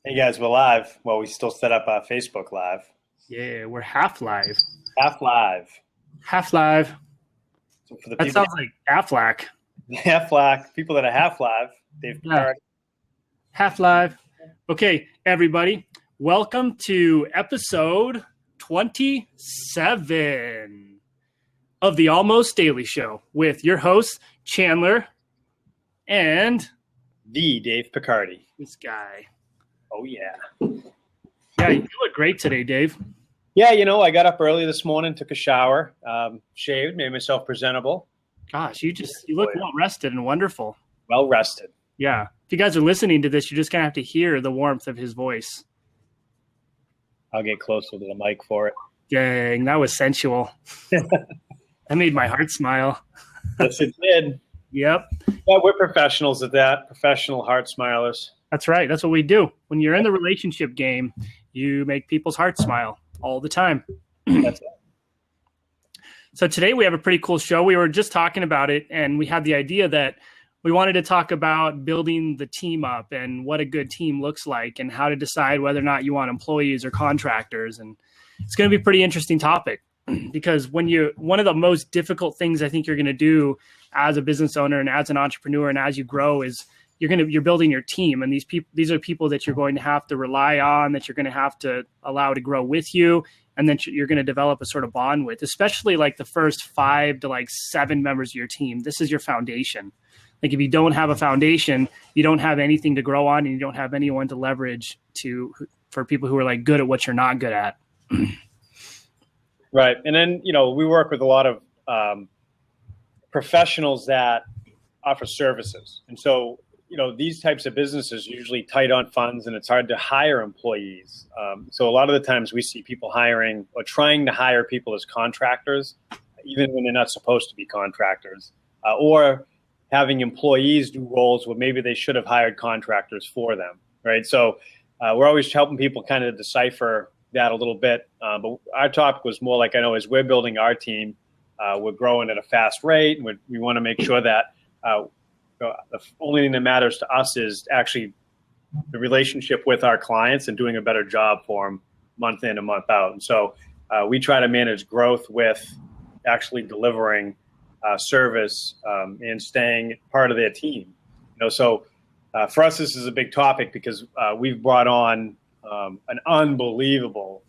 Hey guys, we're live. Well, we still set up our Facebook Live. Yeah, we're half live. Half live. Half live. So for the That people, sounds like Aflac. half live, people that are half live, Dave Yeah, Picard. half live. Okay, everybody, welcome to episode 27 of the Almost Daily Show with your hosts, Chandler and The Dave Picardi. this guy. Oh, yeah. Yeah, you look great today, Dave. Yeah, I got up early this morning, took a shower, shaved, made myself presentable, Gosh, you look well rested and wonderful. well rested. Yeah. If you guys are listening to this, you're just going to have to hear the warmth of his voice. I'll get closer to the mic for it. Dang, that was sensual. That made my heart smile. Yes, it did. Yep, Yeah, we're professionals at that, professional heart smilers. that's right. That's what we do. When you're in the relationship game, you make people's hearts smile all the time. That's it. So today we have a pretty cool show. We were just talking about it, and we had the idea that we wanted to talk about building the team up and what a good team looks like and how to decide whether or not you want employees or contractors. And it's going to be a pretty interesting topic because one of the most difficult things I think you're going to do as a business owner and as an entrepreneur and as you grow is you're building your team, and these are people that you're going to have to rely on, that you're going to have to allow to grow with you, and then you're going to develop a sort of bond with, especially like the first 5 to like 7 members of your team. This is your foundation. Like if you don't have a foundation, you don't have anything to grow on, and you don't have anyone to leverage for people who are like good at what you're not good at. Right. And then, we work with a lot of professionals that offer services. And so, these types of businesses are usually tight on funds, and it's hard to hire employees. So a lot of the times we see people hiring or trying to hire people as contractors, even when they're not supposed to be contractors, or having employees do roles where maybe they should have hired contractors for them, right? So we're always helping people kind of decipher that a little bit. But our topic was more like, as we're building our team, we're growing at a fast rate, and we want to make sure that the only thing that matters to us is actually the relationship with our clients and doing a better job for them month in and month out. And so we try to manage growth with actually delivering service and staying part of their team. So for us, this is a big topic because we've brought on an unbelievable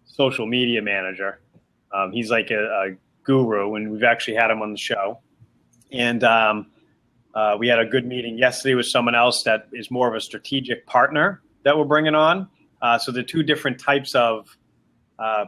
social media manager. He's like a guru, and we've actually had him on the show. And we had a good meeting yesterday with someone else that is more of a strategic partner that we're bringing on. So they're two different types of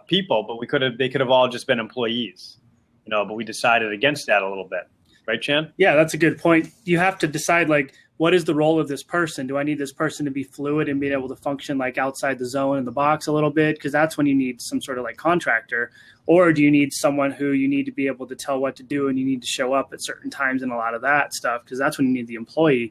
people, but they could have all just been employees, but we decided against that a little bit. Right, Chan? Yeah, that's a good point. You have to decide, like, what is the role of this person? Do I need this person to be fluid and being able to function like outside the zone in the box a little bit? Because that's when you need some sort of like contractor. Or do you need someone who you need to be able to tell what to do, and you need to show up at certain times and a lot of that stuff? Because that's when you need the employee.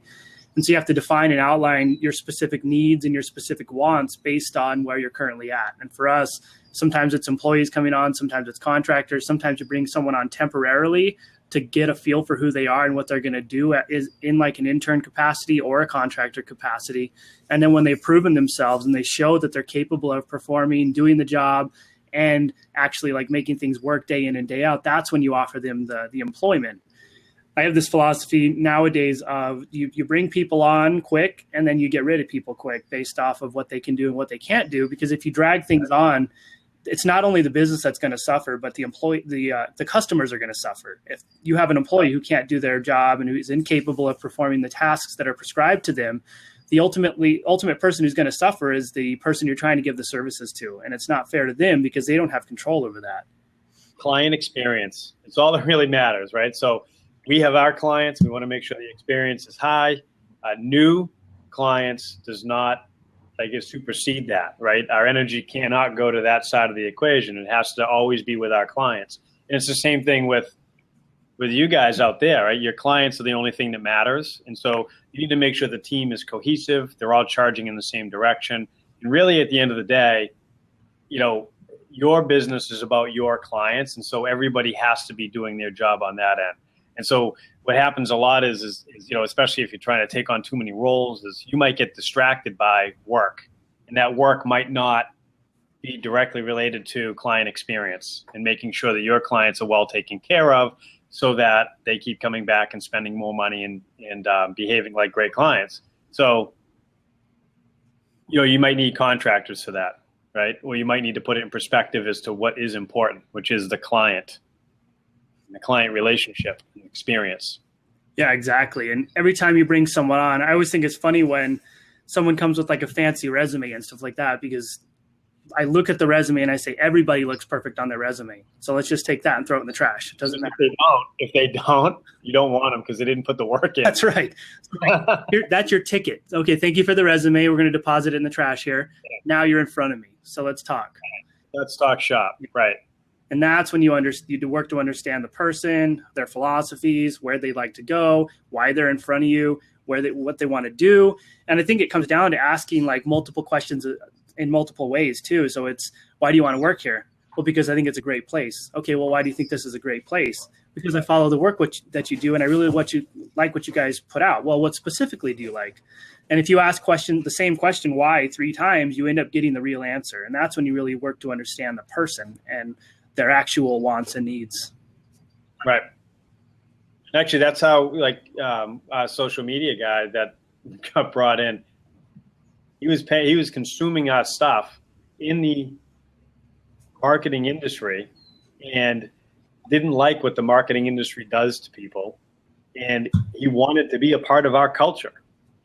And so you have to define and outline your specific needs and your specific wants based on where you're currently at. And for us, sometimes it's employees coming on, sometimes it's contractors, sometimes you bring someone on temporarily to get a feel for who they are and what they're going to do is in like an intern capacity or a contractor capacity. And then when they've proven themselves and they show that they're capable of performing, doing the job, and actually like making things work day in and day out, that's when you offer them the employment. I have this philosophy nowadays of you bring people on quick and then you get rid of people quick based off of what they can do and what they can't do. Because if you drag things on, it's not only the business that's going to suffer, but the customers are going to suffer. If you have an employee who can't do their job and who is incapable of performing the tasks that are prescribed to them, the ultimate person who's going to suffer is the person you're trying to give the services to. And it's not fair to them because they don't have control over that. Client experience. It's all that really matters, right? So we have our clients. We want to make sure the experience is high. New clients does not supersede that, right? Our energy cannot go to that side of the equation. It has to always be with our clients. And it's the same thing with you guys out there, right? Your clients are the only thing that matters. And so you need to make sure the team is cohesive. They're all charging in the same direction. And really at the end of the day, your business is about your clients. And so everybody has to be doing their job on that end. And so what happens a lot is, especially if you're trying to take on too many roles, is you might get distracted by work, and that work might not be directly related to client experience and making sure that your clients are well taken care of so that they keep coming back and spending more money and behaving like great clients. So, you might need contractors for that, right? Or you might need to put it in perspective as to what is important, which is the client and the client relationship and experience. Yeah, exactly. And every time you bring someone on, I always think it's funny when someone comes with like a fancy resume and stuff like that, because I look at the resume and I say, everybody looks perfect on their resume. So let's just take that and throw it in the trash. It doesn't matter. If they don't, you don't want them because they didn't put the work in. That's right. That's your ticket. Okay, thank you for the resume. We're going to deposit it in the trash here. Now you're in front of me. So let's talk. Let's talk shop. Right. And that's when you work to understand the person, their philosophies, where they like to go, why they're in front of you, what they want to do. And I think it comes down to asking like multiple questions in multiple ways too. So it's, why do you want to work here? Well, because I think it's a great place. Okay, well, why do you think this is a great place? Because I follow the work that you do, and I really what you guys put out. Well, what specifically do you like? And if you ask the same question why 3 times, you end up getting the real answer. And that's when you really work to understand the person and their actual wants and needs. Right. Actually, that's how our social media guy that got brought in, he was consuming our stuff in the marketing industry and didn't like what the marketing industry does to people. And he wanted to be a part of our culture,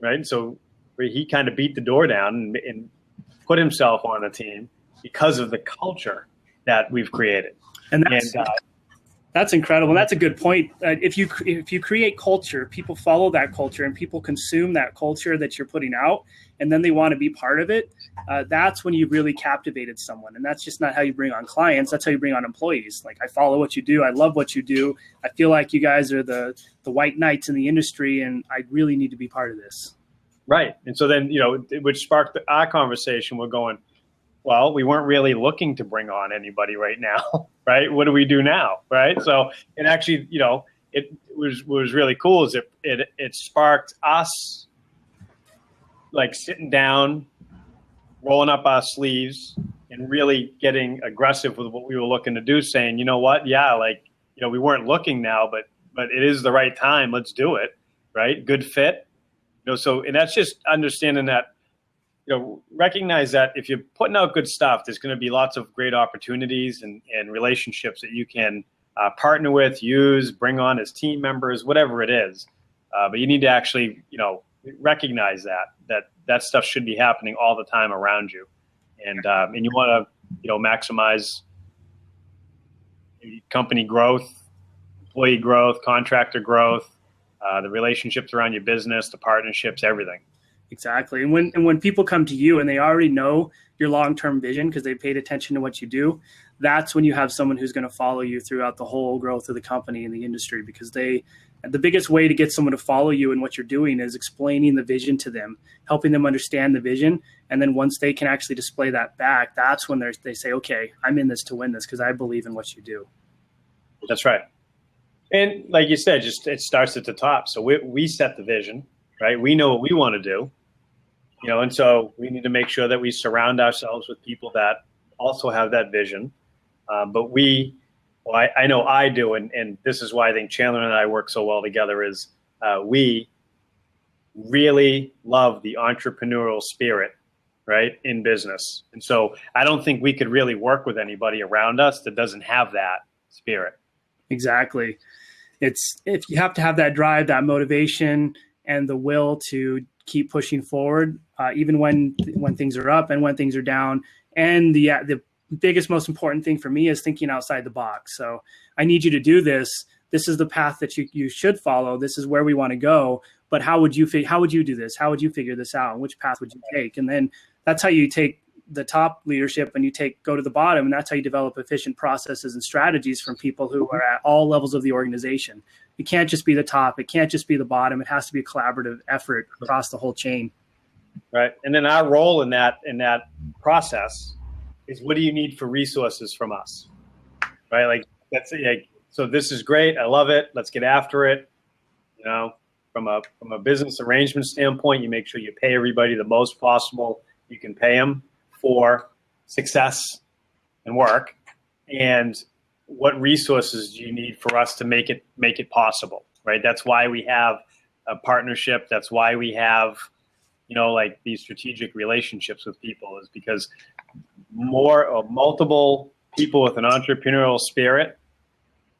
right? So he kind of beat the door down and put himself on the team because of the culture that we've created. And that's incredible. And that's a good point. If you create culture, people follow that culture and people consume that culture that you're putting out, and then they want to be part of it. That's when you've really captivated someone. And that's just not how you bring on clients. That's how you bring on employees. Like, I follow what you do. I love what you do. I feel like you guys are the white knights in the industry, and I really need to be part of this. Right. And so then, which sparked our conversation. We're going, well, we weren't really looking to bring on anybody right now, right? What do we do now, right? So it actually, it was really cool. Is it sparked us like sitting down, rolling up our sleeves, and really getting aggressive with what we were looking to do. Saying, you know what, yeah, we weren't looking now, but it is the right time. Let's do it, right? Good fit, So, and that's just understanding that. Recognize that if you're putting out good stuff, there's going to be lots of great opportunities and relationships that you can partner with, use, bring on as team members, whatever it is. But you need to actually, recognize that stuff should be happening all the time around you, and you want to, maximize company growth, employee growth, contractor growth, the relationships around your business, the partnerships, everything. Exactly. And when people come to you and they already know your long-term vision because they paid attention to what you do, that's when you have someone who's going to follow you throughout the whole growth of the company and the industry, because the biggest way to get someone to follow you in what you're doing is explaining the vision to them, helping them understand the vision. And then once they can actually display that back, that's when they say, okay, I'm in this to win this because I believe in what you do. That's right. And like you said, it starts at the top. So we set the vision, right? We know what we want to do. And so we need to make sure that we surround ourselves with people that also have that vision. But I know I do, and this is why I think Chandler and I work so well together, is we really love the entrepreneurial spirit, right, in business. And so I don't think we could really work with anybody around us that doesn't have that spirit. Exactly. If you have to have that drive, that motivation, and the will to keep pushing forward, even when things are up and when things are down. And the biggest, most important thing for me is thinking outside the box. So I need you to do this. This is the path that you should follow. This is where we want to go. But how would you do this? How would you figure this out? Which path would you take? And then that's how you take the top leadership and go to the bottom. And that's how you develop efficient processes and strategies from people who are at all levels of the organization. It can't just be the top. It can't just be the bottom. It has to be a collaborative effort across the whole chain. Right. And then our role in that process is, what do you need for resources from us? Right. Like, that's like, So this is great. I love it. Let's get after it. You know, from a business arrangement standpoint, you make sure you pay everybody the most possible you can pay them for success and work. And what resources do you need for us to make it possible, right? That's why we have a partnership. That's why we have, you know, like these strategic relationships with people, is because more or multiple people with an entrepreneurial spirit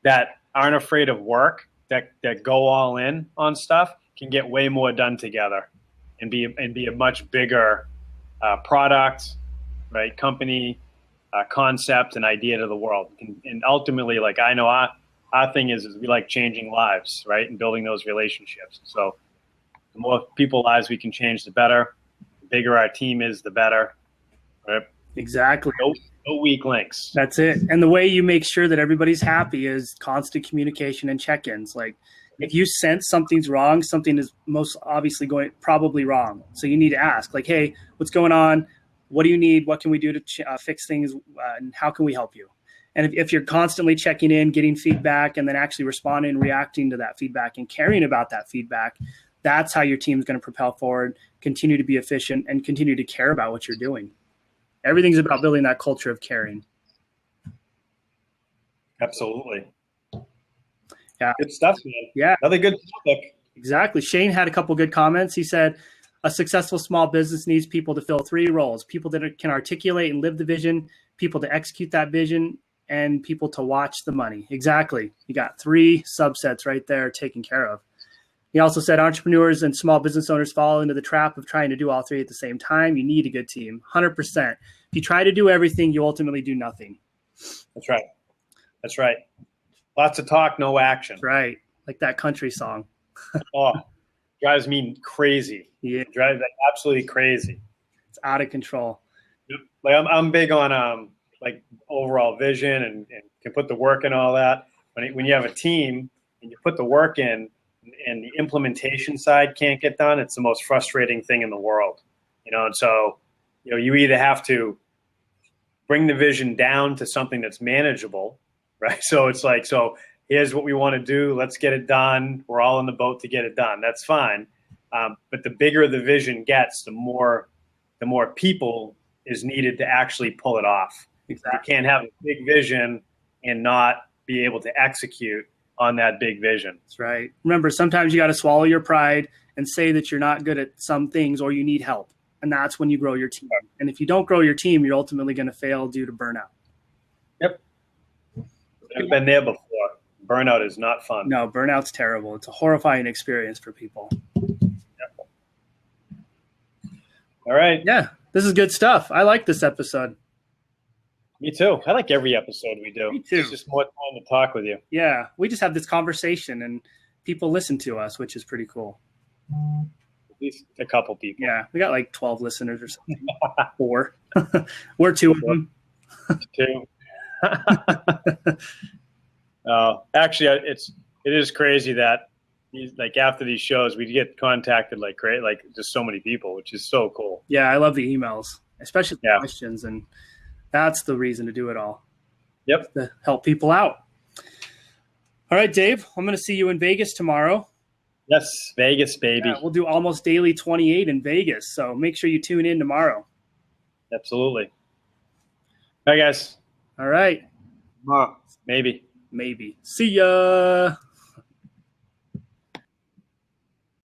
that aren't afraid of work, that go all in on stuff, can get way more done together and be a much bigger product, right? Company, concept and idea to the world. And ultimately, like, I know our thing is we like changing lives, right? And building those relationships. So the more people lives we can change, the better. The bigger our team is, the better. Right? Exactly. No weak links. That's it. And the way you make sure that everybody's happy is constant communication and check-ins. Like, if you sense something's wrong, something is most obviously probably wrong. So you need to ask, like, hey, what's going on? What do you need? What can we do to fix things? And how can we help you? And if you're constantly checking in, getting feedback, and then actually responding and reacting to that feedback and caring about that feedback, that's how your team's going to propel forward, continue to be efficient, and continue to care about what you're doing. Everything's about building that culture of caring. Absolutely. Yeah. Good stuff, man. Yeah. Another good topic. Exactly. Shane had a couple good comments. He said, a successful small business needs people to fill 3 roles: people that can articulate and live the vision, people to execute that vision, and people to watch the money. Exactly. You got 3 subsets right there taken care of. He also said entrepreneurs and small business owners fall into the trap of trying to do all 3 at the same time. You need a good team, 100%. If you try to do everything, you ultimately do nothing. That's right. That's right. Lots of talk, no action. Right. Like that country song. Oh, drives me crazy. Yeah. It drives me absolutely crazy. It's out of control. Like I'm big on like overall vision and can put the work in, all that. When you have a team and you put the work in and the implementation side can't get done, it's the most frustrating thing in the world. You know, and so, you know, you either have to bring the vision down to something that's manageable, right? So it's like, so here's what we want to do. Let's get it done. We're all in the boat to get it done. That's fine. But the bigger the vision gets, the more people is needed to actually pull it off. Exactly. You can't have a big vision and not be able to execute on that big vision. That's right. Remember, sometimes you got to swallow your pride and say that you're not good at some things or you need help. And that's when you grow your team. And if you don't grow your team, you're ultimately going to fail due to burnout. Yep. I've been there before. Burnout is not fun. No, burnout's terrible. It's a horrifying experience for people. Yep. All right. Yeah, this is good stuff. I like this episode. Me too. I like every episode we do. Me too. It's just more time to talk with you. Yeah, we just have this conversation and people listen to us, which is pretty cool. At least a couple people. Yeah, we got like 12 listeners or something. 4. We're 2 of them. 2. Actually, it is crazy that like after these shows we get contacted like just so many people, which is so cool. Yeah, I love the emails, especially the questions, and that's the reason to do it all. Yep. To help people out. All right, Dave, I'm going to see you in Vegas tomorrow. Yes, Vegas, baby. Yeah, we'll do Almost Daily 28 in Vegas, so make sure you tune in tomorrow. Absolutely. All right, guys. All right. Maybe. See ya.